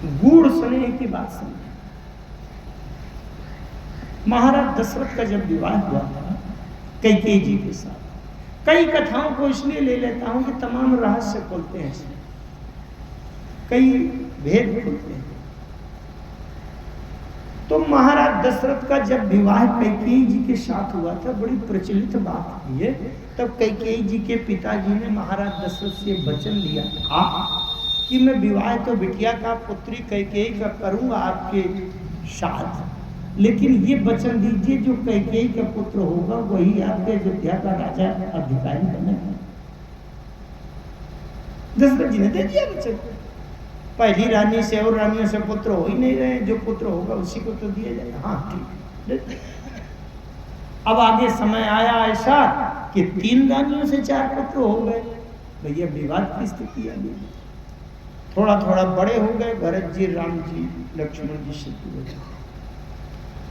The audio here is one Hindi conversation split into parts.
गूढ़ स्नेह की बात समझे। महाराज दशरथ का जब विवाह हुआ था कैकेयी जी के साथ, कई कथाओं को इसलिए ले लेता हूं कि तमाम रहस्य खोलते हैं इसमें, कई भेद खोलते हैं। तो महाराज दशरथ का जब विवाह कैकेयी जी के साथ हुआ था, बड़ी प्रचलित बात है, तब कैकेयी जी के पिताजी ने महाराज दशरथ से वचन लिया था कि मैं विवाह तो बिटिया का पुत्री कैकेयी का करूंगा आपके साथ, लेकिन ये वचन दीजिए जो कैकेयी का पुत्र होगा वही आपके अयोध्या का राजा अधिकारी बनेगा। दशरथ जी ने दे दिया वचन। पहली रानी से और रानियों से पुत्र हो ही नहीं रहे, जो पुत्र होगा उसी को तो दिया जाएगा। हाँ ठीक। अब आगे समय आया ऐसा कि 3 रानियों से 4 पुत्र हो गए। भैया विवाद की स्थिति आ गई। थोड़ा थोड़ा बड़े हो गए, भरत जी, राम जी, लक्ष्मण जी से।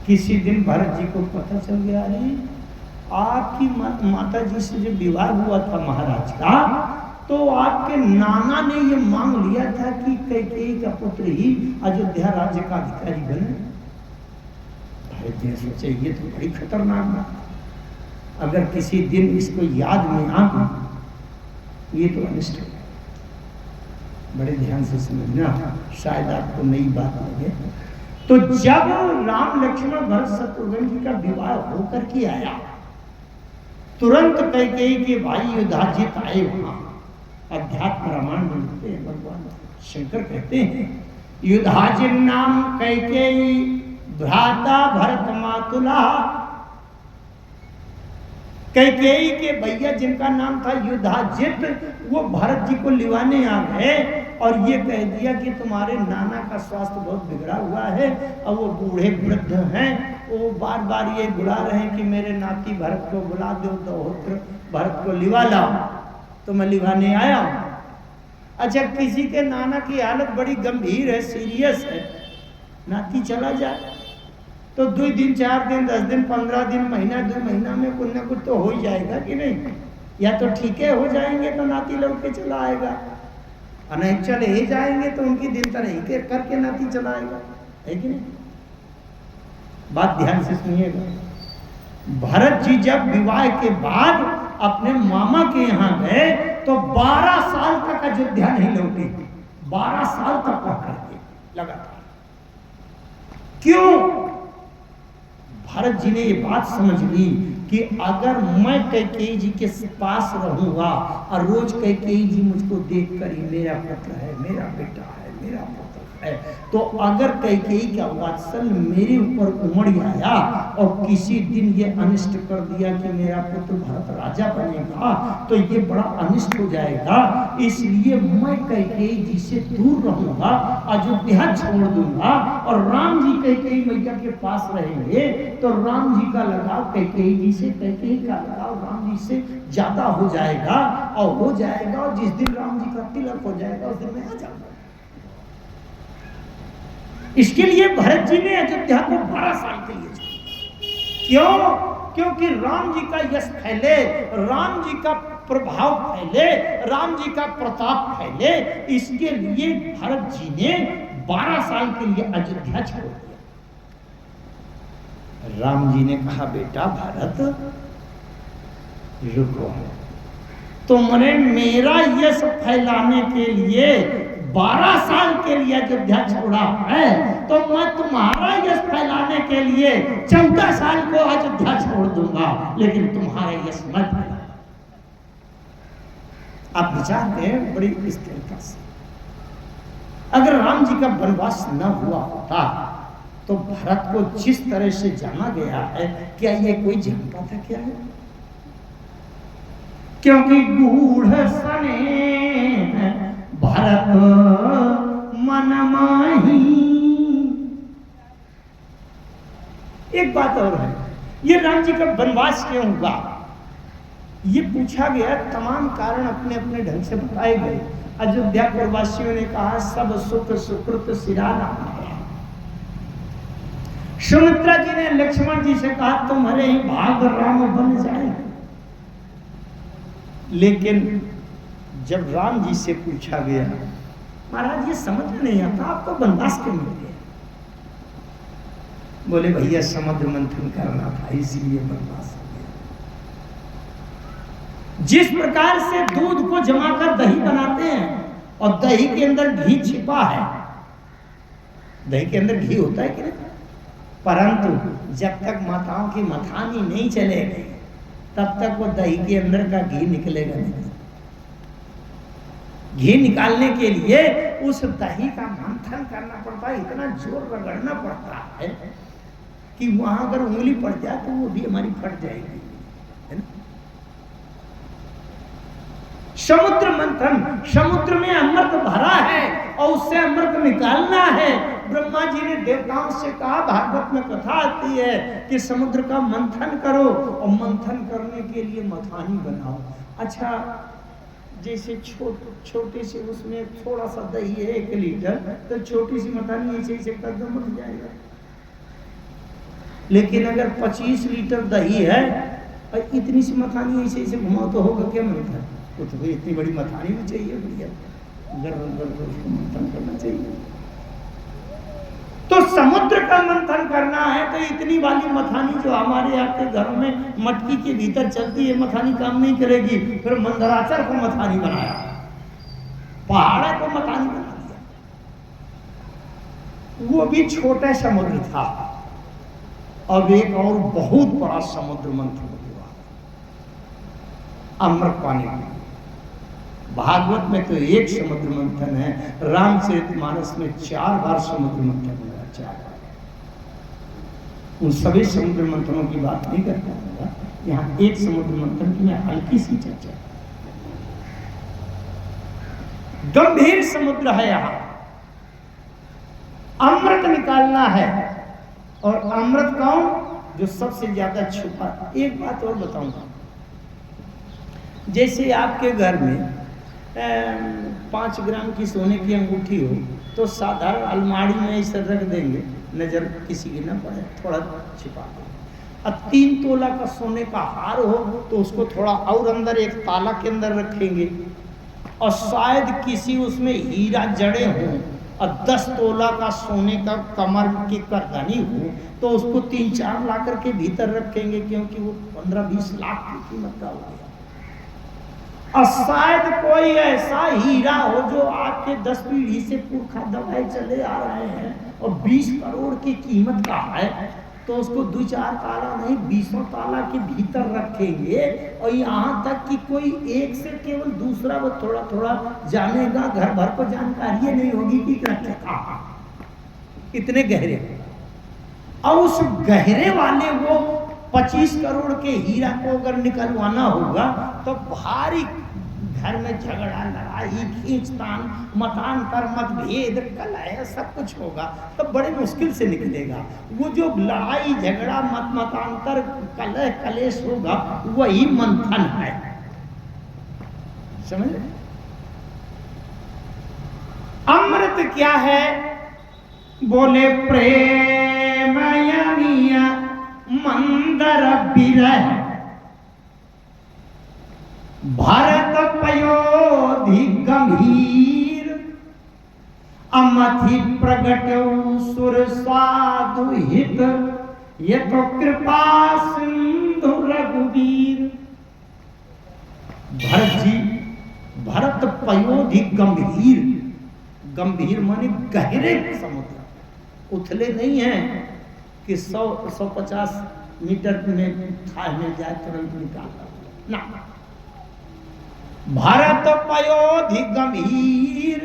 किसी दिन भरत जी को पता चल गया, अरे आपकी माता जी से जो विवाह हुआ था महाराज का, तो आपके नाना ने ये मांग लिया था कि कैकेयी का पुत्र ही अयोध्या राज्य का अधिकारी बने। भरत जी ने सोचा ये तो बड़ी खतरनाक बात, अगर किसी दिन इसको याद में आ गई ये तो अनिष्ट है। बड़े ध्यान से समझना, शायद आपको नई बात लगे। तो जब राम लक्ष्मण भरत शत्रुघ्न जी का विवाह होकर के आया, तुरंत कैकेयी के भाई युधाजित आए वहां। अध्यात्म रामायण में लिखते हैं, भगवान शंकर कहते हैं, युधाजित नाम कैकेयी भ्राता भरत मातुला। कैकेयी के भैया जिनका नाम था युधाजित, वो भरत जी को लिवाने आ गए और ये कह दिया कि तुम्हारे नाना का स्वास्थ्य बहुत बिगड़ा हुआ है और वो बूढ़े वृद्ध हैं, वो बार बार ये बुला रहे हैं कि मेरे नाती भरत को बुला दो, दोहत्र भरत को लिवा लाओ। तो मैं लिवाने आया हूं। अच्छा, किसी के नाना की हालत बड़ी गंभीर है, सीरियस है, नाती चला जाए तो 2 दिन 4 दिन 10 दिन 15 दिन महीना 2 महीना में कुछ ना कुछ तो हो ही जाएगा कि नहीं। या तो ठीक है हो जाएंगे तो नाती लौट के चला आएगा, और नहीं चले ही जाएंगे तो उनकी दिन तरह ही करके नाती चला आएगा, है कि नहीं। बात ध्यान से सुनिएगा। भरत जी जब विवाह के बाद अपने मामा के यहाँ गए तो 12 साल तक अयोध्या नहीं लौटे। 12 साल तक वहां रहे लगातार। क्यों? भरत जी ने ये बात समझ ली कि अगर मैं कैकेयी जी के पास रहूंगा और रोज कैकेयी जी मुझको देखकर ही मेरा पुत्र है, मेरा बेटा है, मेरा पुत्र है, तो अगर कैकेयी का वात्सल्य मेरे ऊपर उमड़ आया और किसी दिन ये अनिष्ट कर दिया कि मेरा पुत्र भरत राजा बनेगा, तो ये बड़ा अनिष्ट हो जाएगा। इसलिए मैं कैकेयी जी से दूर रहूंगा, अयोध्या छोड़ दूंगा और राम जी कैकेयी मैया के पास रहेंगे, तो राम जी का लगाव कैकेयी जी से, कैकेयी का लगाव राम जी से ज्यादा हो जाएगा और जिस दिन राम जी का तिलक हो जाएगा उस दिन मैं आ जाऊंगा। इसके लिए भरत जी ने अयोध्या को 12 साल के लिए छोड़ा। क्यों? क्योंकि राम जी का यश फैले, राम जी का प्रभाव फैले, राम जी का प्रताप फैले, इसके लिए भरत जी ने 12 साल के लिए अयोध्या छोड़ दिया। राम जी ने कहा, बेटा भरत रुको, तुमने मेरा यश फैलाने के लिए 12 साल के लिए अयोध्या छोड़ा है, तो मैं तुम्हारा यश फैलाने के लिए 14 साल को अयोध्या छोड़ दूंगा, लेकिन तुम्हारा यश मत फैला। आप विचार करें बड़ी स्थिरता से। अगर राम जी का वनवास न हुआ होता तो भरत को जिस तरह से जाना गया है, क्या ये कोई जानता था क्या है? क्योंकि गूढ़ स्नेह भरत मन माही। एक बात और है, ये राम जी का वनवास क्यों हुआ, ये पूछा गया। तमाम कारण अपने अपने ढंग से बताए गए। अयोध्या प्रवासियों ने कहा, सब सुख सुकृत सिराना। सुमित्रा जी ने लक्ष्मण जी से कहा, तुम्हारे ही भाग राम बन जाएंगे। लेकिन जब राम जी से पूछा गया, महाराज ये समझ में नहीं आता, आपको बनवास क्यों मिल गया? बोले भैया समुद्र मंथन करना था इसीलिए बनवास हो गया। जिस प्रकार से दूध को जमा कर दही बनाते हैं और दही के अंदर घी छिपा है, दही के अंदर घी होता है कि नहीं, परंतु जब तक माताओं की मथानी नहीं चलेगी तब तक वो दही के अंदर का घी निकलेगा नहीं। घी निकालने के लिए उस दही का मंथन करना पड़ता है, इतना जोर रगड़ना पड़ता है कि वहां अगर उंगली पड़ जाए तो वो भी हमारी फट जाएगी, है ना। समुद्र मंथन, समुद्र में अमृत भरा है और उससे अमृत निकालना है। ब्रह्मा जी ने देवताओं से कहा, भागवत में कथा आती है कि समुद्र का मंथन करो और मंथन करने के लिए मथानी बनाओ। अच्छा, जैसे छोटे से उसमें थोड़ा सा दही है 1 लीटर, तो छोटी सी मथानी ऐसे ऐसे कर दो मत जाएगा। लेकिन अगर 25 लीटर दही है और इतनी सी मथानी ऐसे ऐसे घुमाओ तो होगा क्या मंथन? वो तो इतनी बड़ी मथानी भी चाहिए भैया, गर्म मंथन करना चाहिए। तो समुद्र का मंथन करना है तो इतनी वाली मथानी जो हमारे आपके घरों में मटकी के भीतर चलती है, मथानी काम नहीं करेगी। फिर मंदराचल को मथानी बनाया, पहाड़ को मथानी बना दिया। वो भी छोटा समुद्र था। अब एक और बहुत बड़ा समुद्र मंथन हुआ अमृत पाने के लिए। भागवत में तो एक समुद्र मंथन है, रामचरितमानस में 4 बार समुद्र मंथन हुआ, 4 बार। उन सभी समुद्र मंथनों की बात नहीं करता हूँ, यहाँ एक समुद्र मंथन की मैं हल्की सी चर्चा। गंभीर समुद्र है, यहाँ अमृत निकालना है। और अमृत कौन? जो सबसे ज्यादा छुपा। एक बात और बताऊंगा, जैसे आपके घर में 5 ग्राम की सोने की अंगूठी हो तो साधारण अलमारी में ऐसे रख देंगे, नजर किसी की ना पड़े, थोड़ा छिपा दो। अब 3 तोला का सोने का हार हो तो उसको थोड़ा और अंदर एक ताला के अंदर रखेंगे, और शायद किसी उसमें हीरा जड़े हों, और 10 तोला का सोने का कमर की करधनी हो तो उसको 3-4 लाख के भीतर रखेंगे, क्योंकि वो 15-20 लाख की कीमत का हो गया। और शायद कोई ऐसा हीरा हो जो आपके 10 पीढ़ी से पुरखा दबाए चले आ रहे हैं और 20 करोड़ की कीमत का है, तो उसको 2-4 ताला नहीं 20 ताला के भीतर रखेंगे। और यहाँ तक कि कोई एक से केवल दूसरा वो थोड़ा थोड़ा जानेगा, घर भर को जानकारी नहीं होगी कि रखे कहाँ, इतने गहरे। और उस गहरे वाले वो 25 करोड़ के हीरा को अगर निकलवाना होगा तो भारी घर में झगड़ा, लड़ाई, खींचतान, मतांतर, मतभेद, कलह सब कुछ होगा, तो बड़े मुश्किल से निकलेगा। वो जो लड़ाई, झगड़ा, मतांतर, कलह, कलेश होगा वही मंथन है, समझ? अमृत क्या है? बोले प्रेम यमिया मंदर बिरह भरत पयोधि गंभीर अमथि प्रगट सुर साधु हित ये तो कृपा सिंधु रघुवीर। भरत जी, भरत पयोधि गंभीर, गंभीर माने गहरे समुद्र, उथले नहीं है कि 100-150 मीटर में खाई मिल जाए तुरंत निकाल ना। भरत पयोधि गंभीर।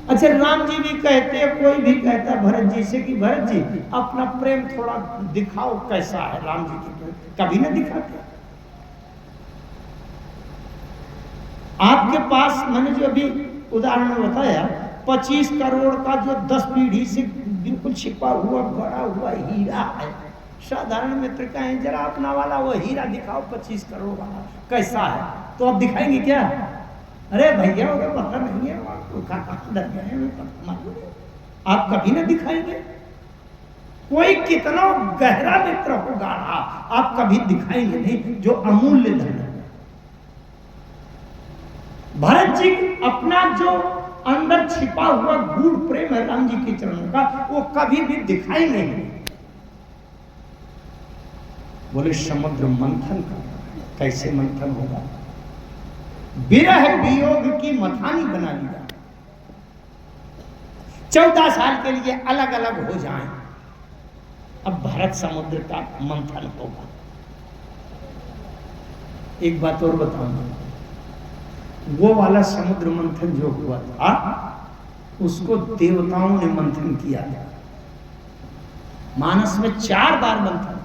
अच्छा, राम जी भी कहते हैं, कोई भी कहता है भरत जी से कि भरत जी अपना प्रेम थोड़ा दिखाओ कैसा है। राम जी की प्रेम कभी ना दिखाते। आपके पास मैंने जो अभी उदाहरण बताया 25 करोड़ का जो 10 पीढ़ी से बिल्कुल छिपा हुआ बड़ा हुआ हीरा है, साधारण मित्र कहें जरा अपना वाला वो हीरा दिखाओ 25 करोड़ वाला कैसा है, तो आप दिखाएंगे क्या? अरे भैया वो पता नहीं है, आप कभी ना दिखाएंगे। कोई कितना गहरा मित्र होगा आप कभी दिखाएंगे नहीं, जो अमूल्य धन है। भरत जी अपना जो अंदर छिपा हुआ गूढ़ प्रेम है राम जी के चरणों का, वो कभी भी दिखाई नहीं। बोले समुद्र मंथन का, कैसे मंथन होगा? विरह वियोग की मथानी बना लिया, 14 साल के लिए अलग अलग हो जाएं। अब भरत समुद्र का मंथन होगा। एक बात और बताऊंगा, वो वाला समुद्र मंथन जो हुआ था उसको देवताओं ने मंथन किया था। मानस में 4 बार मंथन,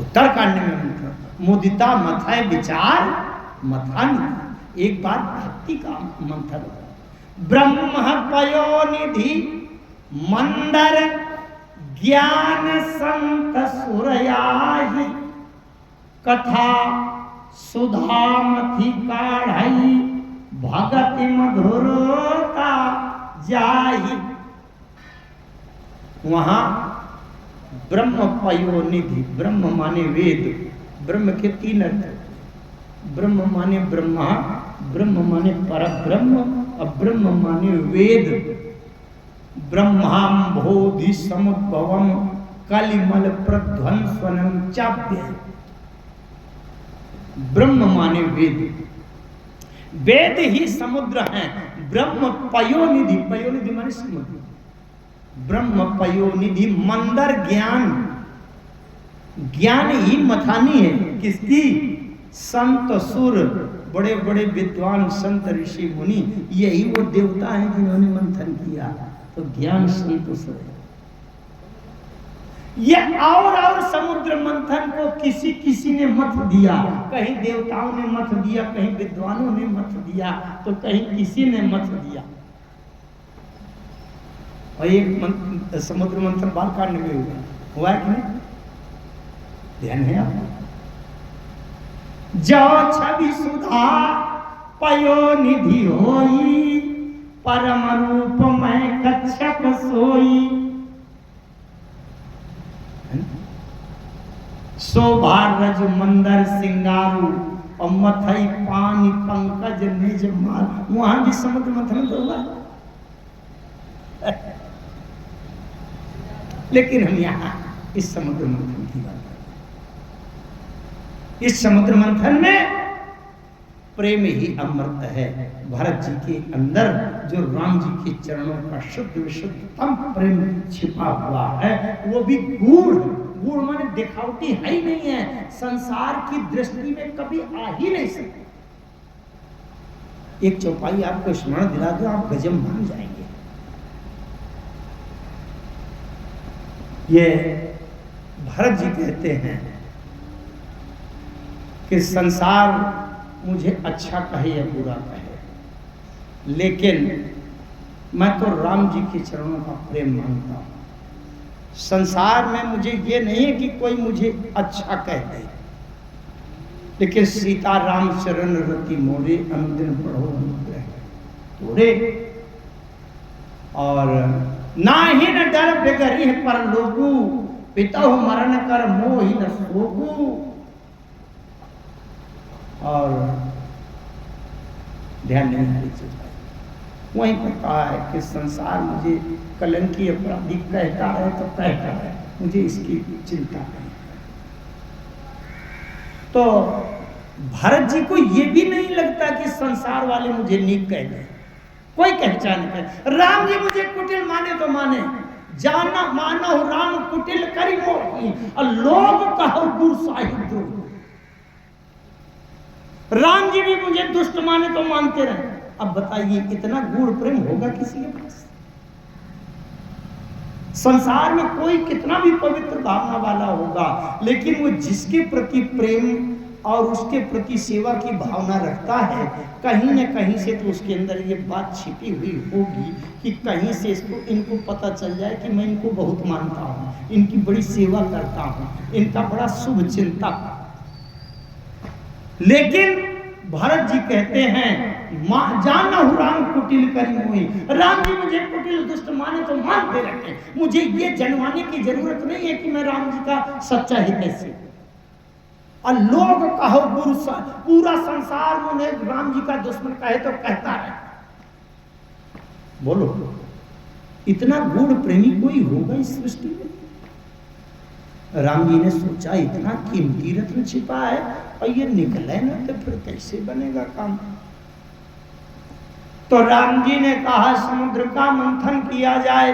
उत्तरकांड में मंथन, मुदिता मथाए विचार मथानी, एक बार भक्ति का मंथन। ब्रह्म पयोनिधि मंदर ज्ञान संत सुरयाहि, कथा सुधामथि काढ़ई, भगति मधुरता जाहि। वहां ब्रह्म पयोनिधि, ब्रह्म माने वेद, ब्रह्म के 3 अर्थ, ब्रह्म माने ब्रह्मा, ब्रह्म माने परब्रह्म, और ब्रह्म माने वेद। ब्रह्मांभोधि समुद्भवम कलिमल प्रध्वंसनम चाप्य। ब्रह्म माने वेद, वेद ही समुद्र है। ब्रह्म पयोनिधि, पयोनिधि माने समुद्र, ब्रह्म पयोनिधि मंदर ज्ञान, ज्ञान ही मथानी है। किसकी? संत सुर, बड़े बड़े विद्वान संत ऋषि मुनि, यही वो देवता हैं जिन्होंने मंथन किया। तो ज्ञान संत सुर है। ये और समुद्र मंथन को किसी किसी ने मत दिया, कहीं देवताओं ने मत दिया, कहीं विद्वानों ने मत दिया, तो कहीं किसी ने मत दिया। और एक समुद्र मंथन बालकांड में हुआ है कि नहीं? ध्यान है आपको? जो छवि सुधा पयोनिधि होई, परम रूप में कच्छप सोई। शोभा रज मंदर सिंगारू, और मथई पानी पंकज निज मार। वहां भी समुद्र मंथन हुआ, लेकिन हम यहां इस समुद्र मंथन की बात करते हैं। इस समुद्र मंथन में प्रेम ही अमृत है। भरत जी के अंदर जो राम जी के चरणों का शुद्ध विशुद्धतम प्रेम छिपा हुआ है, वो भी गूढ़, गूढ़ माने दिखावटी है ही नहीं है, संसार की दृष्टि में कभी आ ही नहीं सकती। एक चौपाई आपको स्मरण दिला दो, आप गजब मान जाएंगे। ये भरत जी कहते हैं कि संसार मुझे अच्छा कहे या बुरा कहे, लेकिन मैं तो राम जी के चरणों का प्रेम मानता हूं। संसार में मुझे ये नहीं है कि कोई मुझे अच्छा कह दे, लेकिन सीता राम चरण रति मोरे, अनुदिन पढ़ो अनुग्रह तोरे। और ना ही न डर बेगरी पर लोगू, पितहु मरण कर मोहि न सोगू। और ध्यान नहीं हरी चीज वहीं पर कहा है कि संसार मुझे कलंकी अपराधी कहता है तो कहता है, मुझे इसकी चिंता नहीं। तो भरत जी को यह भी नहीं लगता कि संसार वाले मुझे नीक कह दें, कोई पहचान कर। राम जी मुझे कुटिल माने तो माने, जाना मानो राम कुटिल करी मोही, और लोग कहो गुरु साहिब। राम जी भी मुझे दुष्ट माने तो मानते रहे। अब बताइए इतना गूढ़ प्रेम होगा किसी के पास? संसार में कोई कितना भी पवित्र भावना वाला होगा, लेकिन वो जिसके प्रति प्रेम और उसके प्रति सेवा की भावना रखता है, कहीं न कहीं से तो उसके अंदर ये बात छिपी हुई होगी कि कहीं से इनको पता चल जाए कि मैं इनको बहुत मानता हूँ, इनकी बड़ी सेवा करता हूँ, इनका बड़ा शुभ चिंता। लेकिन भरत जी कहते हैं जाना हूं राम कुटिल करी मोही, राम जी मुझे कुटिल दुष्ट माने तो मानते रहे, मुझे ये जनवाने की जरूरत नहीं है कि मैं राम जी का सच्चा हितैषी। और लोग कहो गुरु पूरा संसार में उन्हें राम जी का दुश्मन कहे तो कहता है। बोलो, इतना गूढ़ प्रेमी कोई होगा इस सृष्टि में? राम जी ने सोचा इतना कीमती रत्न छिपा है और ये निकले ना तो फिर कैसे बनेगा काम। तो राम जी ने कहा समुद्र का मंथन किया जाए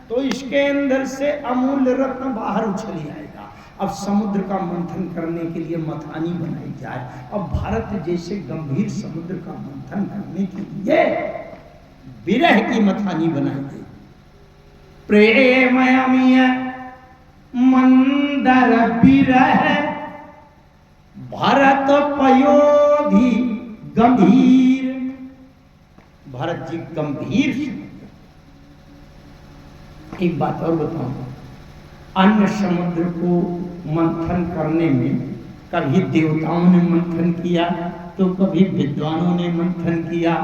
तो इसके अंदर से अमूल्य रत्न बाहर उछल आएगा। अब समुद्र का मंथन करने के लिए मथानी बनाई जाए। अब भारत जैसे गंभीर समुद्र का मंथन करने के लिए विरह की मथानी बनाई गई। प्रेमयमीय मंदर विरह भरत पयोधि गंभीर। भरत जी गंभीर। एक बात और बताऊं, अन्य समुद्र को मंथन करने में कभी देवताओं ने मंथन किया तो कभी विद्वानों ने मंथन किया,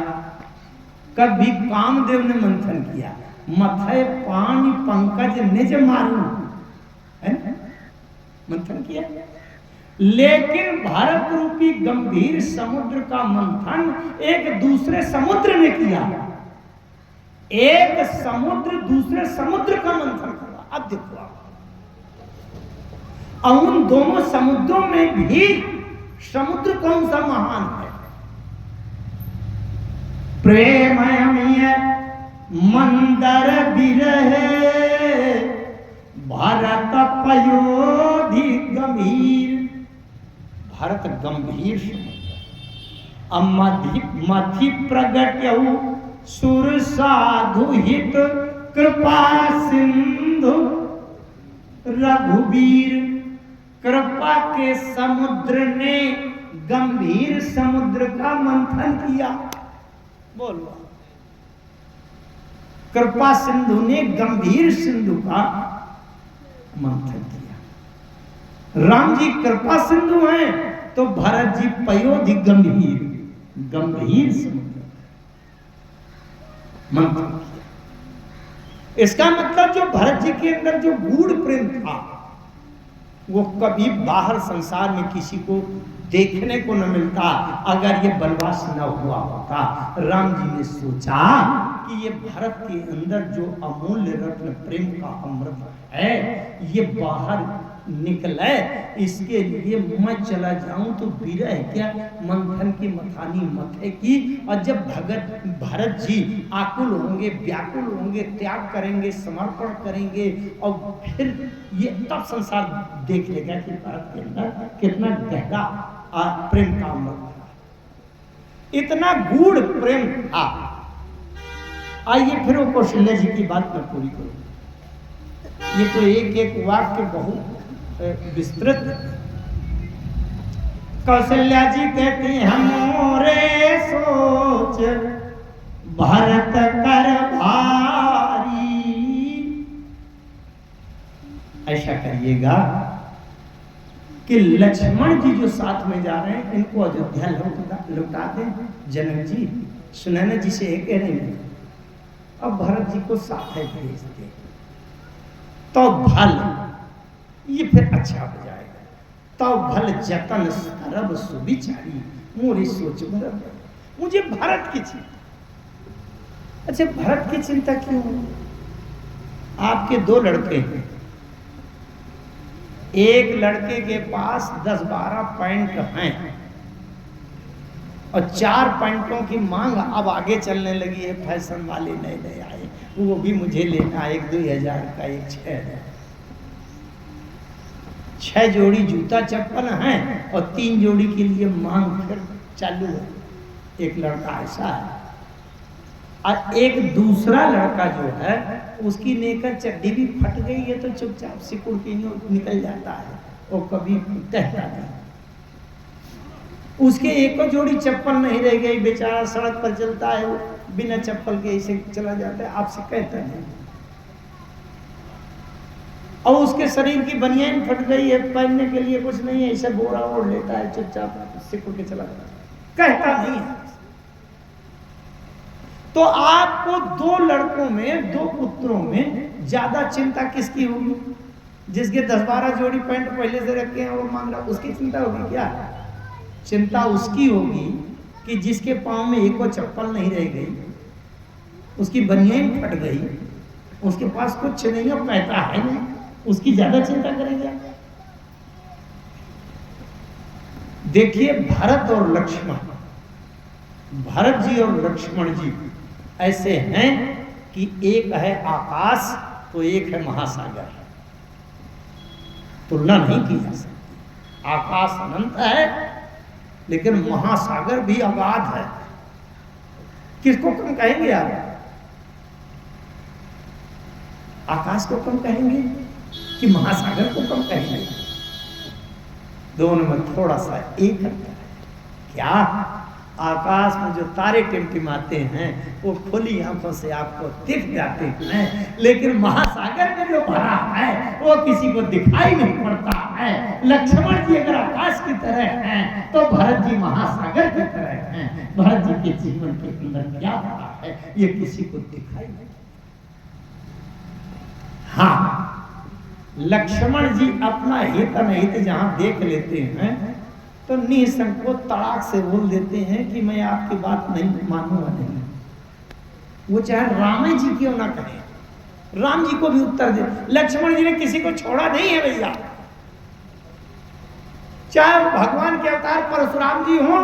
कभी कामदेव ने मंथन किया। मथय पानी पंकज निज मारू, है ना? मंथन किया। लेकिन भारत रूपी गंभीर समुद्र का मंथन एक दूसरे समुद्र ने किया। एक समुद्र दूसरे समुद्र का मंथन करा। अब देखो आप, उन दोनों समुद्रों में भी समुद्र कौन सा महान है? प्रेमयमीय मंदर विरह भारत पयोधि गंभीर। भारत गंभीर समुद्र। मथि प्रगट्यहु सुर साधु हित कृपा सिंधु रघुवीर। कृपा के समुद्र ने गंभीर समुद्र का मंथन किया। बोलो, कृपा सिंधु ने गंभीर सिंधु का मंथन किया। राम जी कृपा सिंधु हैं तो भरत जी पयोधि गंभीर, गंभीर समुद्र मंथन किया। इसका मतलब जो भरत जी के अंदर जो गूढ़ प्रेम था वो कभी बाहर संसार में किसी को देखने को न मिलता। अगर ये वनवास न हुआ होता, राम जी ने सोचा कि ये भारत के अंदर जो अमूल्य रत्न प्रेम का अमृत है ये बाहर निकले, इसके लिए मैं चला जाऊं तो विरह क्या मंथन की मथानी मथे की। और जब भरत जी आकुल होंगे, व्याकुल होंगे, त्याग करेंगे, समर्पण करेंगे और फिर ये तब संसार देख लेगा कि भारत के अंदर कितना गहरा प्रेम का अमृत था, इतना गूढ़ प्रेम था। आइए फिर वो कौशल्या जी की बात मैं पूरी करूं। ये तो एक एक वाक्य बहुत विस्तृत। कौशल्या जी कहती हैं मोरे सोच भरत कर भारी। ऐसा करिएगा कि लक्ष्मण जी जो साथ में जा रहे हैं इनको अयोध्या लौटा दें। जनक जी सुनैना जी से कह रहे हैं अब भरत जी को साथ है भेज दे तो भल ये फिर अच्छा हो जाएगा। तो भल जतन करब सुविचारी मोरी सोच भरत। मुझे भारत की चिंता। अच्छा, भारत की चिंता क्यों? आपके दो लड़के हैं, एक लड़के के पास 10-12 पॉइंट हैं और 4 पॉइंटों की मांग अब आगे चलने लगी है। फैशन वाले नए नए आए, वो भी मुझे लेना, एक 2000 का, एक 6000। 6 जोड़ी जूता चप्पल हैं और 3 जोड़ी के लिए मांग फिर चालू है। एक लड़का ऐसा है और एक दूसरा लड़का जो है उसकी नेकर चड्डी भी फट गई है तो चुपचाप सिकुड़ के निकल जाता है, वो कभी कहता नहीं। उसके एक जोड़ी चप्पल नहीं रह गई, बेचारा सड़क पर चलता है, वो बिना चप्पल के ऐसे चला जाता है, आपसे कहता नहीं। और उसके शरीर की बनियान फट गई है, पहनने के लिए कुछ नहीं है, ऐसे बोरा ओढ़ लेता है, चुपचाप सिकुड़ के चला जाता है, कहता नहीं है। तो आपको 2 लड़कों में, 2 पुत्रों में ज्यादा चिंता किसकी होगी? जिसके 10-12 जोड़ी पैंट पहले से रखे हैं वो मांग रहा, उसकी चिंता होगी क्या? चिंता उसकी होगी कि जिसके पांव में एक चप्पल नहीं रह गई, उसकी बनियान फट गई, उसके पास कुछ नहीं है, पैसा है नहीं, उसकी ज्यादा चिंता करेगा। देखिए भरत और लक्ष्मण, भरत जी और लक्ष्मण जी ऐसे हैं कि एक है आकाश तो एक है महासागर। तुलना नहीं की जा सकती। आकाश अनंत है लेकिन महासागर भी अगाध है। किसको कम कहेंगे आप? आकाश को कम कहेंगे कि महासागर को कम कहेंगे? दोनों में थोड़ा सा एक अंतर है। क्या? आकाश में जो तारे टिमटिमाते हैं वो खुली आंखों से आपको दिख जाते हैं, लेकिन महासागर में जो भरा है वो किसी को दिखाई नहीं पड़ता है। लक्ष्मण जी अगर आकाश की तरह हैं तो भरत जी महासागर की तरह हैं। भरत जी के जीवन के अंदर क्या भरा है ये किसी को दिखाई नहीं। हाँ, लक्ष्मण जी अपना हित अनहित जहां देख लेते हैं तो निसंकोच तड़ाक से बोल देते हैं कि मैं आपकी बात नहीं मानूंगा नहीं। वो चाहे राम जी क्यों ना कहें, राम जी को भी उत्तर दे। लक्ष्मण जी ने किसी को छोड़ा नहीं है भैया, चाहे भगवान के अवतार परशुराम जी हो,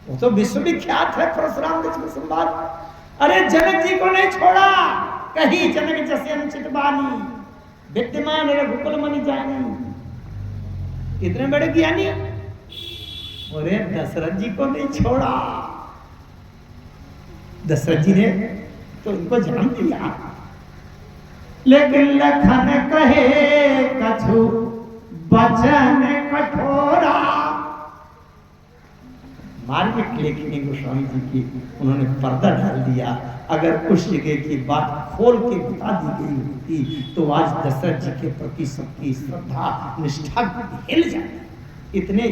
वो तो विश्वविख्यात है परशुराम लक्ष्मण संवाद। अरे जनक जी को नहीं छोड़ा, कहीं जनक जैसे अनुचित बानी विद्यमान रघुकुल मनि जानी। इतने बड़े ज्ञानी, अरे दशरथ जी को नहीं छोड़ा। दशरथ जी ने तो उनको जन्म दिया, लेकिन लखन कहे कछु बचन कठोरा। मार्मिक लेखनी गोस्वामी जी की उन्होंने पर्दा डाल दिया। अगर उस जगह की बात खोल के बता दी गई होती तो आज दशरथ जी के प्रति सबकी श्रद्धा निष्ठा हिल जाती। इतने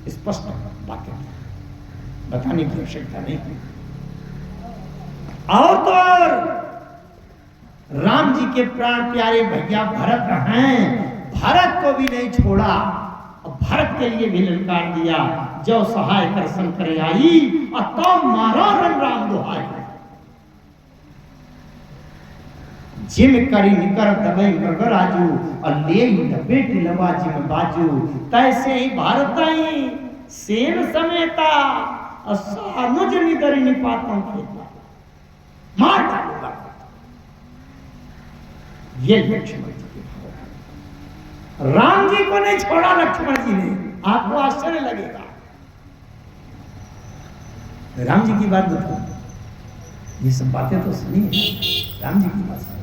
स्पष्ट बातें बताने की आवश्यकता नहीं। और तो और राम जी के प्राण प्यारे भैया भरत हैं, भरत को भी नहीं छोड़ा, भरत के लिए भी ललकार दिया। जो सहाय कर शंकर आई और तो मारो रन राम दुहाई। जिम करी निकर दबई मृगराजू और ले लपेट लवा जिम बाजू। तैसे ही भारत आई सेन समेता और सानुज निदर निपातों खेता, मार डालूंगा। ये लक्ष्मण जी के भाव। राम जी को नहीं छोड़ा लक्ष्मण जी ने। आपको आश्चर्य लगेगा, राम जी की बात बताओ, ये सब बातें तो सुनी है। राम जी की बात सुनो,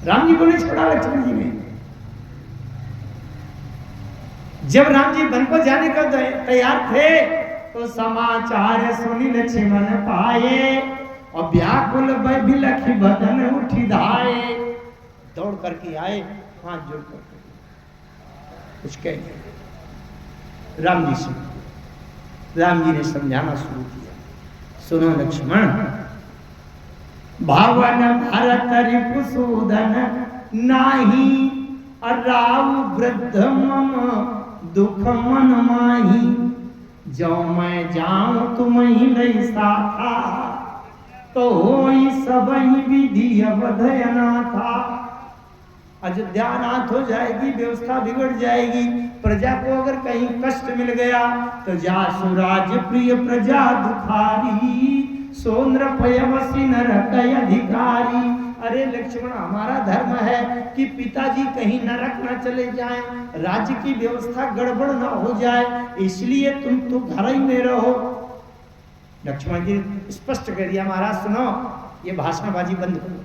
राम जी को नहीं छोड़ा लक्ष्मण जी ने। जब राम जी वन को जाने का तैयार थे तो समाचार सुनी लक्ष्मण पाए और व्याकुल बिलखी बदन उठी धाए। दौड़ करके आए, हाथ जोड़ कर कुछ कह दिया। राम जी सुन, राम जी ने समझाना शुरू किया। सुनो लक्ष्मण, भावन भरत रिपुसूदन नाही, राव वृद्ध मम दुख मन माही। जो मैं जाऊं तुम ही नहीं साथा, तो होई सबही विधि अवधयना था। अयोध्या अनाथ हो जाएगी, व्यवस्था बिगड़ जाएगी। प्रजा को अगर कहीं कष्ट मिल गया तो जासु राज प्रिय प्रजा दुखारी, सोन्द्र पयवसी नरक अधिकारी। अरे लक्ष्मण, हमारा धर्म है कि पिताजी कहीं नरक न चले जाएं, राज्य की व्यवस्था गड़बड़ न हो जाए, इसलिए तुम तो घर ही में रहो। लक्ष्मण जी स्पष्ट कर दिया, महाराज सुनो, ये भाषणबाजी बंद करो।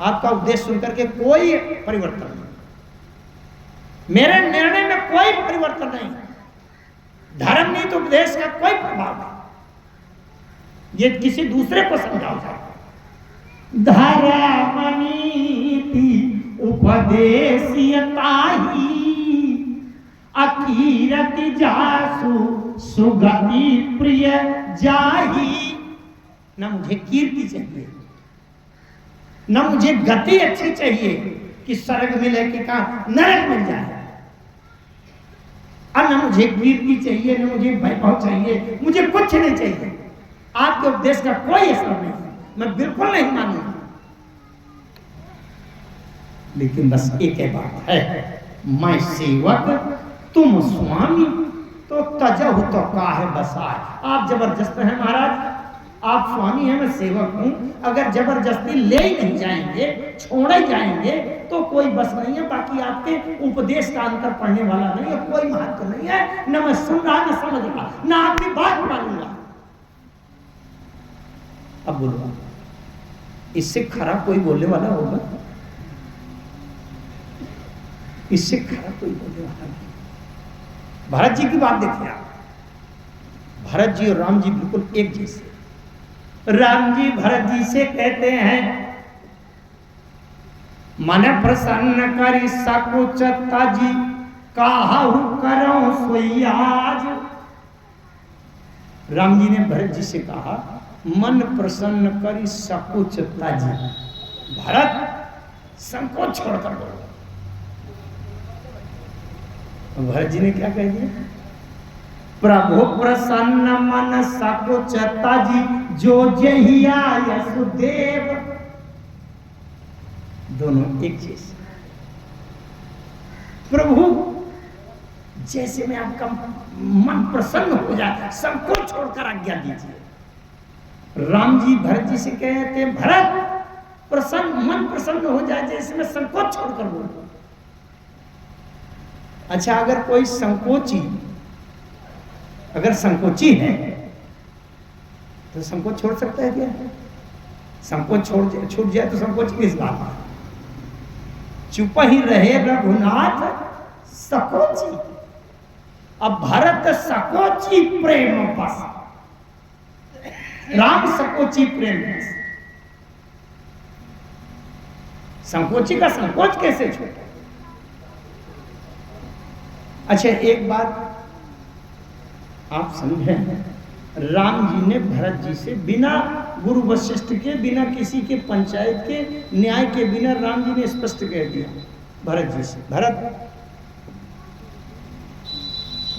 आपका उपदेश सुनकर के कोई परिवर्तन नहीं, मेरे निर्णय में कोई परिवर्तन नहीं, धर्म नीति उपदेश का कोई प्रभाव नहीं। ये किसी दूसरे को समझाओ जाए। धर्म नीति उपदेशियताही, अकीरति जासु सुगति प्रिय जाही। ना मुझे कीर्ति चाहिए, न मुझे गति अच्छी चाहिए कि स्वर्ग मिले कि कहाँ नरक मिल जाए, और न मुझे कीर्ति चाहिए, न मुझे वैभव चाहिए, मुझे कुछ नहीं चाहिए। आपके उपदेश का कोई असर नहीं, मैं बिल्कुल नहीं मानूंगा। लेकिन बस एक ही बात है, मैं सेवक तुम स्वामी, तो तजहु तो काहे बसाए। आप जबरदस्त हैं महाराज, आप स्वामी हैं, मैं सेवक हूं। अगर जबरदस्ती ले ही नहीं जाएंगे, छोड़े जाएंगे तो कोई बस नहीं है। बाकी आपके उपदेश का अंतर पढ़ने वाला नहीं है, कोई महत्व नहीं है। न मैं सुन रहा, न समझ रहा, न आपकी बात मानूंगा। अब बोलो, इससे खरा कोई बोलने वाला होगा? इससे खरा कोई बोलने वाला नहीं। भरत जी की बात देखिए आप, भरत जी और राम जी बिल्कुल एक जैसे। राम जी भरत जी से कहते हैं, मन प्रसन्न करी सकुचता जी, काहू करो सोई आज। राम जी ने भरत जी से कहा, मन प्रसन्न करी सकुचता जी। भरत संकोच छोड़कर बोलो। भरत जी ने क्या कह दिया? प्रभु प्रसन्न मन सकुचता जी, जो जहिया यसुदेव। दोनों एक चीज। प्रभु जैसे में आपका मन प्रसन्न हो जाए, संकोच छोड़कर आज्ञा दीजिए। राम जी भरत जी से कहते हैं, भरत प्रसन्न, मन प्रसन्न हो जाए जैसे में संकोच छोड़कर बोलो। अच्छा, अगर कोई संकोची है तो संकोच छोड़ सकता है क्या? संकोच छूट जाए तो संकोच किस बात है? चुप ही रहे रघुनाथ सकोची। अब भरत सकोची प्रेम बस, राम सकोची प्रेम बस। संकोची का संकोच कैसे छोटे? अच्छा, एक बात आप समझें, राम जी ने भरत जी से बिना गुरु वशिष्ठ के, बिना किसी के पंचायत के, न्याय के बिना राम जी ने स्पष्ट कह दिया भरत जी से, भरत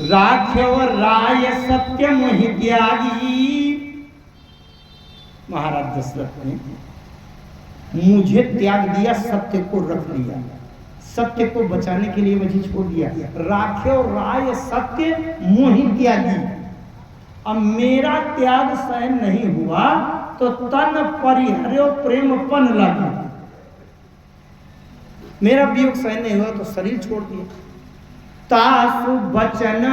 राख्यो राय सत्य मोहि त्यागी। महाराज दशरथ ने मुझे त्याग दिया, सत्य को रख लिया, सत्य को बचाने के लिए मुझे छोड़ दिया। राख्यो राय सत्य मोहि त्यागी। अब मेरा त्याग सहन नहीं हुआ तो तन परिहर्यो प्रेम पन लगी। मेरा वियोग सहन नहीं हुआ तो शरीर छोड़ दिया। तासु बचन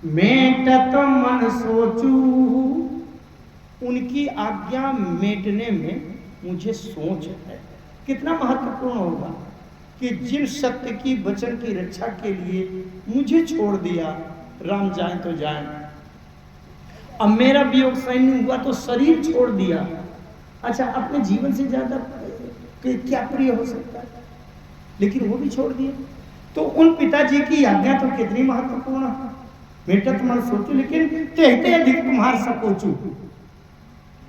मेटत मन सोचू। उनकी आज्ञा मेटने में मुझे सोच है। कितना महत्वपूर्ण होगा कि जिन सत्य की वचन की रक्षा के लिए मुझे छोड़ दिया, राम जाए तो जाए। अब मेरा वियोग सहन नहीं हुआ तो शरीर छोड़ दिया। अच्छा, अपने जीवन से ज्यादा क्या प्रिय हो सकता है? लेकिन वो भी छोड़ दिया। तो उन पिताजी की आज्ञा तो कितनी महत्वपूर्ण है। मेटत मन सोचू, लेकिन तेहते अधिक तुम्हार सकोचू।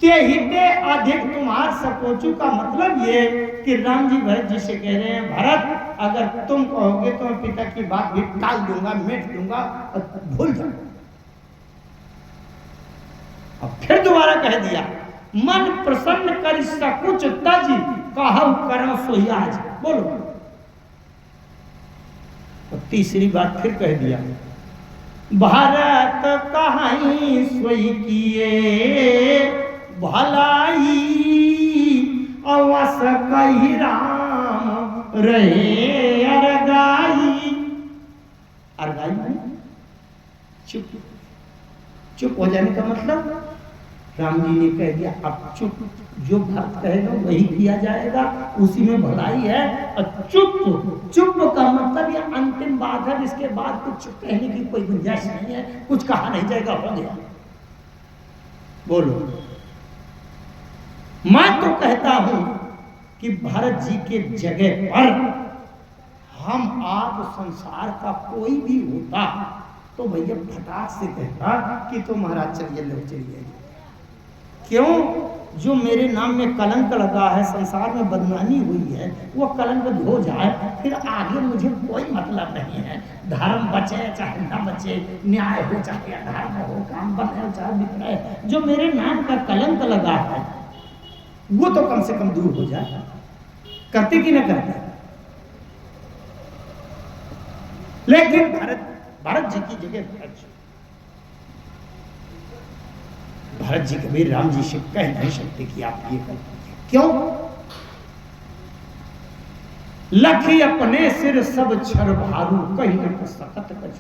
तेहिते अधिक तुम्हार सकोचू का मतलब ये कि राम जी भरत जी से कह रहे हैं, भरत अगर तुम कहोगे तो मैं पिता की बात भी टाल दूंगा, मेट दूंगा और भूल जाऊंगा। अब फिर दोबारा कह दिया, मन प्रसन्न कर सकुच तज, कहु करो सोई आज। बोलो। और तीसरी बात फिर कह दिया, भारत कहाई सोई किए भलाई, अवस कही राम रहे अरगाई। अरगाई में चुप, चुप हो जाने का मतलब राम जी ने कह दिया अब चुप, जो भक्त कहेगा वही किया जाएगा, उसी में भलाई है। और चुप, चुप का मतलब ये अंतिम बात है, इसके बाद कुछ कहने की कोई गुंजाइश नहीं है, कुछ कहा नहीं जाएगा, हो गया। बोलो। मैं तो कहता हूं कि भारत जी के जगह पर हम आप संसार का कोई भी होता तो भैया फटाक से कहता कि तो महाराज चलिए, लोग चलिए। क्यों? जो मेरे नाम में कलंक लगा है, संसार में बदनामी हुई है, वो कलंक धो जाए, फिर आगे मुझे कोई मतलब नहीं है। धर्म बचे चाहे न बचे, न्याय हो चाहे अधर्म हो, काम बने चाहे बिगड़े, जो मेरे नाम का कलंक लगा है वो तो कम से कम दूर हो जाए। करते कि न करते? लेकिन भरत जी की जगह भरत जी कभी राम जी से कह नहीं सकते कि आप ये कर। क्यों? लखी अपने सिर सब छर भारू, कहीं न सकत कर।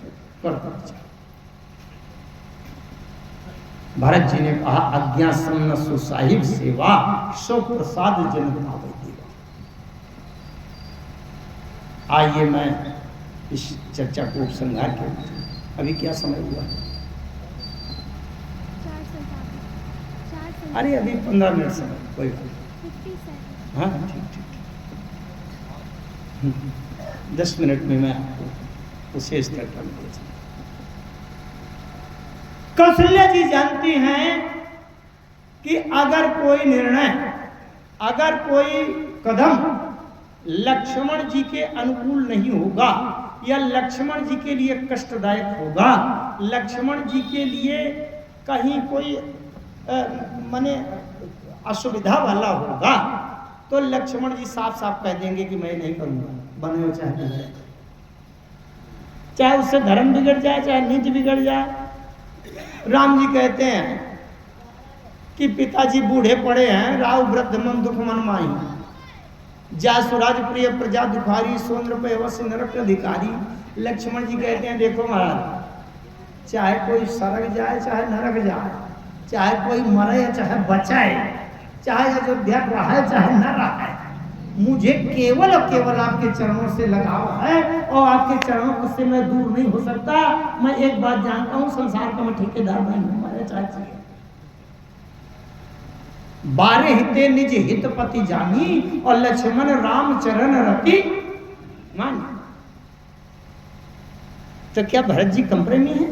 भरत जी ने कहा आज्ञा सन्न सुसाहिब सेवा, सो प्रसाद जन पावे देवा। आइए मैं इस चर्चा को उपसंहार के अभी क्या समय हुआ है? अरे अभी 15 मिनट समय, कोई बात। हाँ ठीक 10 मिनट में मैं आपको उसे स्तर कर दूंगा। कौशल्या जी जानती हैं कि अगर कोई निर्णय, अगर कोई कदम लक्ष्मण जी के अनुकूल नहीं होगा या लक्ष्मण जी के लिए कष्टदायक होगा, लक्ष्मण जी के लिए कहीं कोई माने असुविधा वाला होगा, तो लक्ष्मण जी साफ साफ कह देंगे कि मैं नहीं करूंगा, बने चाहे नहीं जाए, चाहे उससे धर्म बिगड़ जाए चाहे नीति बिगड़ जाए। राम जी कहते हैं कि पिताजी बूढ़े पड़े हैं, राव वृद्ध मन दुख मन माई, जा सुराज प्रिय प्रजा दुखारी, सोन्द्र पे अवश्य नरक अधिकारी। लक्ष्मण जी कहते हैं देखो महाराज, चाहे कोई सरग जाए चाहे नरक जाए, चाहे कोई मरे चाहे बचाए, चाहे अयोध्या रहे चाहे न रहे, मुझे केवल और केवल आपके चरणों से लगाव है और आपके चरणों से मैं दूर नहीं हो सकता। मैं एक बात जानता हूं, संसार का मैं ठेकेदार नहीं हूं, मेरे चाची है। 12 हिते निज हितपति जानी, और लक्ष्मण राम चरण रति मानी। तो क्या भरत जी कंप्रेमी हैं?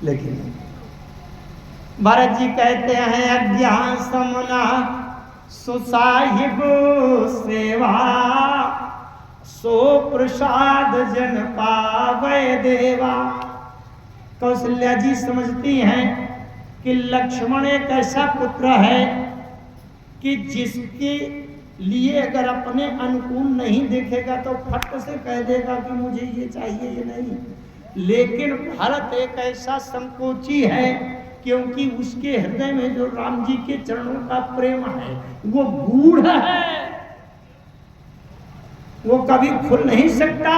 लेकिन भरत जी कहते हैं अज्ञान समना सुसाहिब सेवा, सो प्रसाद जन पावे देवा। कौशल्या जी समझती हैं कि लक्ष्मण एक ऐसा पुत्र है कि जिसके लिए अगर अपने अनुकूल नहीं देखेगा तो फट से कह देगा कि मुझे ये चाहिए ये नहीं। लेकिन भरत एक ऐसा संकोची है क्योंकि उसके हृदय में जो राम जी के चरणों का प्रेम है वो गूढ़ है, वो कभी खुल नहीं सकता।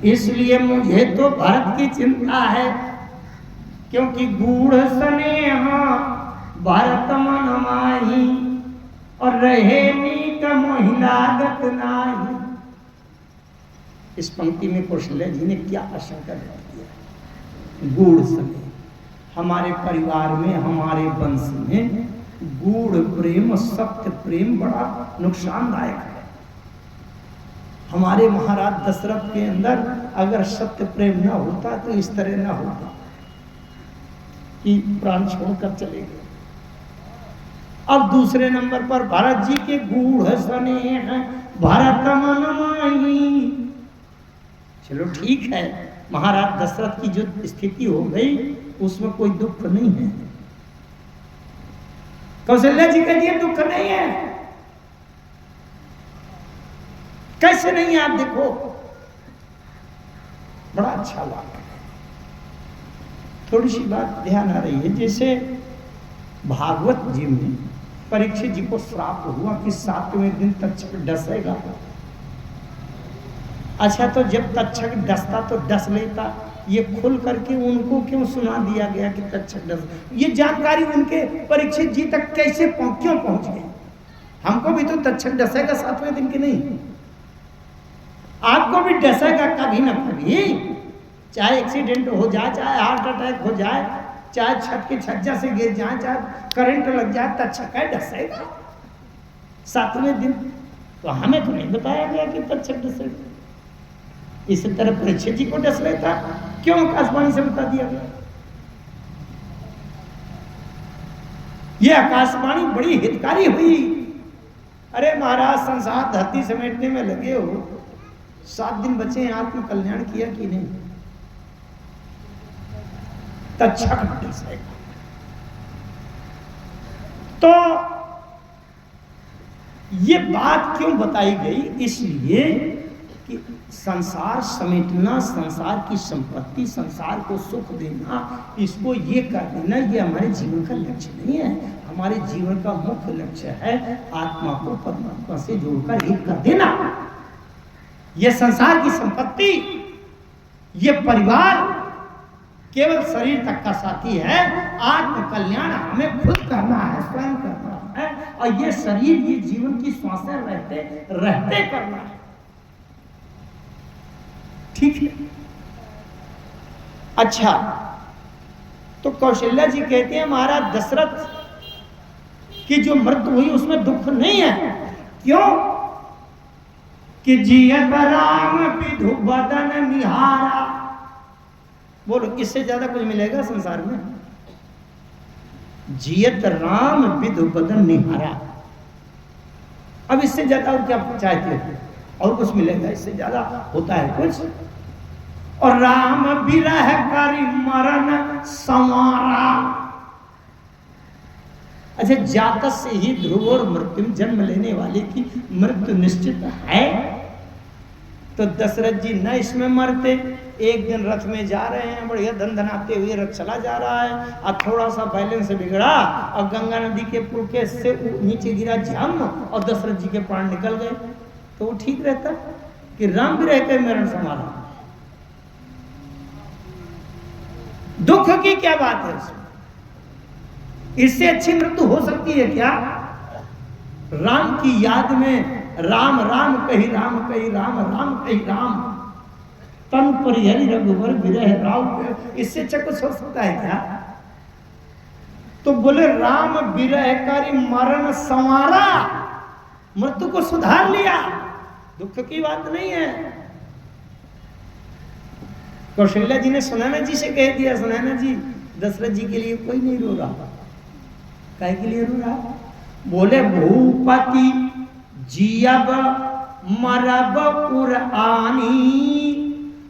इसलिए मुझे तो भरत की चिंता है, क्योंकि गूढ़ स्नेह भरत मन माही, और रहे नीक मोहिनागत नाही। इस पंक्ति में कौशल्या जी ने क्या आशंका व्यक्त किया? गूढ़ स्नेह। हमारे परिवार में, हमारे वंश में गूढ़ प्रेम, सत्य प्रेम बड़ा नुकसानदायक है। हमारे महाराज दशरथ के अंदर अगर सत्य प्रेम न होता तो इस तरह न होता कि प्राण छोड़कर चले गए। अब दूसरे नंबर पर भरत जी के गूढ़ स्नेह भरत मन माही। चलो ठीक है, महाराज दशरथ की जो स्थिति हो गई उसमें कोई दुख नहीं है। कौशल्या जी के लिए दुख नहीं है। कैसे नहीं है? आप देखो, बड़ा अच्छा वाक्य है। थोड़ी सी बात ध्यान आ रही है, जैसे भागवत जी में परीक्षित जी को श्राप हुआ कि 7वें दिन तक्षक डसेगा। अच्छा, तो जब तक्षक डसता तो डस लेता, ये खुल करके उनको क्यों सुना दिया गया कि तक्षक डस? ये जानकारी उनके परीक्षित जी तक कैसे क्यों पहुंच गई? हमको भी तो तक्षक डसेगा 7वें दिन की नहीं, आपको भी डसेगा कभी ना कभी। चाहे एक्सीडेंट हो जाए, चाहे हार्ट अटैक हो जाए, चाहे छत के छज्जा से गिर जाए, चाहे करंट लग जाए, तक्षक डसेगा 7वें दिन। तो हमें तो नहीं बताया गया कि तक्षक डसेगा। इसी तरह परीक्षित जी को डस लेता, क्यों आकाशवाणी से बता दिया गया? ये आकाशवाणी बड़ी हितकारी हुई। अरे महाराज, संसार धरती समेटने में लगे हो, 7 दिन बचे, आत्म कल्याण किया कि नहीं? तक्षक तो ये बात क्यों बताई गई? इसलिए कि संसार समेटना, संसार की संपत्ति, संसार को सुख देना, इसको ये कर देना, ये हमारे जीवन का लक्ष्य नहीं है। हमारे जीवन का मुख्य लक्ष्य है आत्मा को परमात्मा से जोड़कर एक कर देना। ये संसार की संपत्ति, ये परिवार केवल शरीर तक का साथी है। आत्म कल्याण हमें खुद करना है, स्वयं करना है, और ये शरीर, ये जीवन की श्वासें रहते रहते करना है। ठीक है। अच्छा, तो कौशल्या जी कहते हैं महाराज दशरथ की जो मृत्यु हुई उसमें दुख नहीं है। क्यों? कि जियत राम विधु बदन निहारा। बोलो, इससे ज्यादा कुछ मिलेगा संसार में? जियत राम विधु बदन निहारा। अब इससे ज्यादा और क्या चाहते हो? और कुछ मिलेगा? इससे ज्यादा होता है कुछ? और राम विरह करि मरण संवारा। अच्छा, जात से ही ध्रुव और मृत्यु, जन्म लेने वाले की मृत्यु निश्चित है। तो दशरथ जी न इसमें मरते। एक दिन रथ में जा रहे हैं, बढ़िया धनधनाते हुए रथ चला जा रहा है, और थोड़ा सा बैलेंस बिगड़ा और गंगा नदी के पुल के से नीचे गिरा झम, और दशरथ जी के प्राण निकल गए। तो वो ठीक रहता कि राम भी रहकर मरण संभाला? दुख की क्या बात है इसमें? इससे अच्छी मृत्यु हो सकती है क्या? राम की याद में राम राम कही राम कही राम राम कही राम, तन पर हरि रघुवर विरह राव, इससे अच्छा कुछ हो सकता है क्या? तो बोले राम विरह करि मरण संवारा, मृत्यु को सुधार लिया, दुख की बात नहीं है। कौशल्या जी ने सुनैना जी से कह दिया, सुनैना जी दशरथ जी के लिए कोई नहीं रो रहा। काहे के लिए रो रहा? बोले भूपति जियब मरब पुरानी,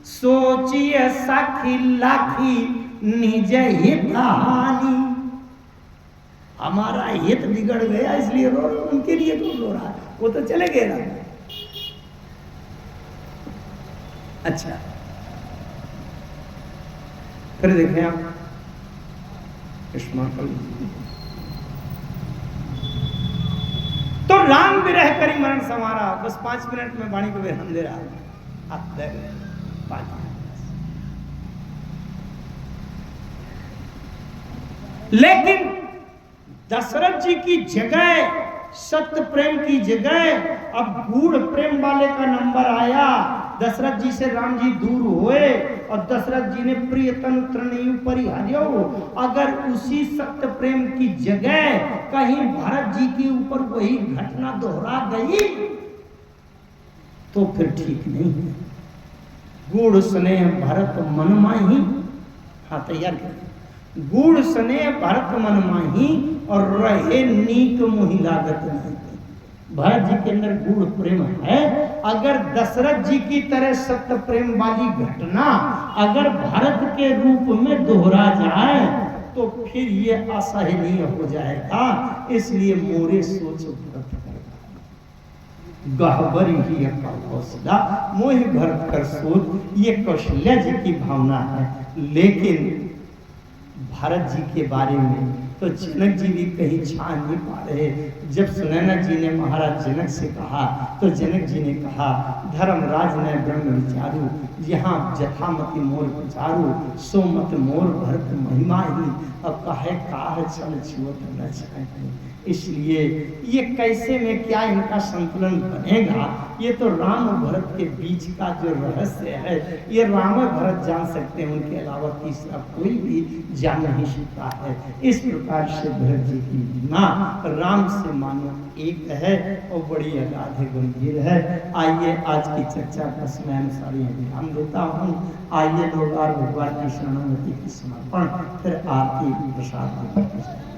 सोचिए सखी लाखी निज हितहानी। हमारा हित बिगड़ गया इसलिए रो रहा, उनके लिए तो रो रहा है, वो तो चले गए ना। अच्छा, फिर देखें आप तो राम विरह करि मरण संवारा। बस 5 मिनट में वाणी को विराम दे रहा हूं। आप 5 मिनट। लेकिन दशरथ जी की जगह, सत्य प्रेम की जगह अब गूढ़ प्रेम वाले का नंबर आया। दशरथ जी से राम जी दूर हुए और दशरथ जी ने प्रियतन तृणयु परिहर्यो। अगर उसी सत्य प्रेम की जगह कहीं भरत जी के ऊपर वही घटना दोहरा गई तो फिर ठीक नहीं है। गूढ़ स्नेह भरत मन माही, हाँ तैयार कर। गूढ़ स्नेह भरत मन माही और रहे नीक मोहि लागत नहीं। भरत जी के अंदर गूढ़ प्रेम है। अगर दशरथ जी की तरह सत्य प्रेम वाली घटना अगर भरत के रूप में दोहरा जाए तो फिर ये असहनीय हो जाएगा। इसलिए मोरे सोच भरत कर गहबर ही कौशल्या मोह भरत कर सोच, ये कौशल्या जी की भावना है। लेकिन भरत जी के बारे में तो जनक जी भी कहीं छान नहीं पा रहे। जब सुनैना जी ने महाराज जनक से कहा तो जनक जी ने कहा, धर्मराज ने ब्रह्म विचारू, यहाँ जथामति मोर विचारू, सो मत मोर भरत महिमा ही, अब कहे काह छल छुअत न चाहे। इसलिए ये कैसे में क्या इनका संतुलन बनेगा, ये तो राम और भरत के बीच का जो रहस्य है ये राम और भरत जान सकते हैं, उनके अलावा तीसरा कोई भी जान नहीं सकता है। इस प्रकार से भरत जी की महिमा राम से मानो एक है और बड़ी अगाध गंभीर है। आइए आज की चर्चा का समय अनुसार ध्यान देता हूँ। आइए 2 बार भगवान की शरणमति की समर्पण, फिर आरती प्रसाद।